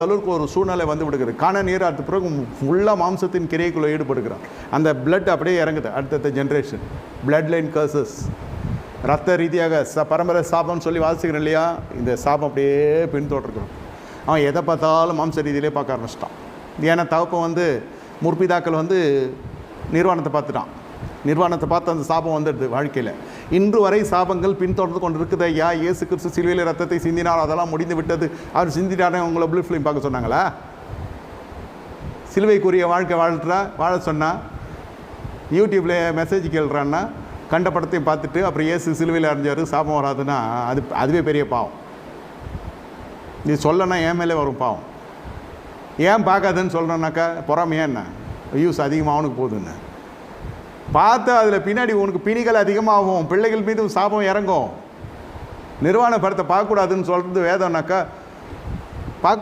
அளவுக்கு ஒரு சூழ்நிலை வந்து விடுகிறது. காண நீர் அடுத்த பிறகு ஃபுல்லாக மாம்சத்தின் கிரியைக்குள்ளே ஈடுபடுகிறான். அந்த பிளட் அப்படியே இறங்குது அடுத்தடுத்த ஜென்ரேஷன். பிளட் லைன் கர்சஸ், ரத்த ரீதியாக பரம்பரை சாபம்னு சொல்லி வாசிக்கிறேன் இல்லையா, இந்த சாபம் அப்படியே பின்தொடர்கிறோம். அவன் எதை பார்த்தாலும் மாம்ச ரீதியிலே பார்க்க ஆரம்பிச்சிட்டான். ஏன்னா தகப்பன் வந்து முற்பிதாக்கள் வந்து நிர்வாணத்தை பார்த்துட்டான். நிர்வாணத்தை பார்த்து அந்த சாபம் வந்துடுது வாழ்க்கையில். இன்று வரை சாபங்கள் பின்தொடர்ந்து கொண்டு இருக்குது. ஐயா, இயேசு கிறிஸ்து சிலுவையில் ரத்தத்தை சிந்தினார், அதெல்லாம் முடிந்து விட்டது. அவர் சிந்தினாரே உங்களை ப்ளூ ஃபிலிம் பார்க்க சொன்னாங்களா? சிலுவைக்குரிய வாழ்க்கை வாழ சொன்னால் யூடியூப்பில் மெசேஜ் கேள்றான்னா கண்ட படத்தையும் பார்த்துட்டு அப்புறம் இயேசு சிலுவையில் அடைஞ்சார் சாபம் வராதுன்னா அதுவே பெரிய பாவம். நீ சொல்லனா என் மேலே வரும் பாவம். ஏன் பார்க்காதுன்னு சொல்கிறேன்னாக்கா பொறாமையா என்ன, யூஸ் அதிகமாக அவனுக்கு போகுதுன்னு பார்த்து அதில் பின்னாடி உனக்கு பிணிகள் அதிகமாகும், பிள்ளைகள் மீது சாபம் இறங்கும். நிர்வாண படத்தை பார்க்கக்கூடாதுன்னு சொல்கிறது வேதம்னாக்கா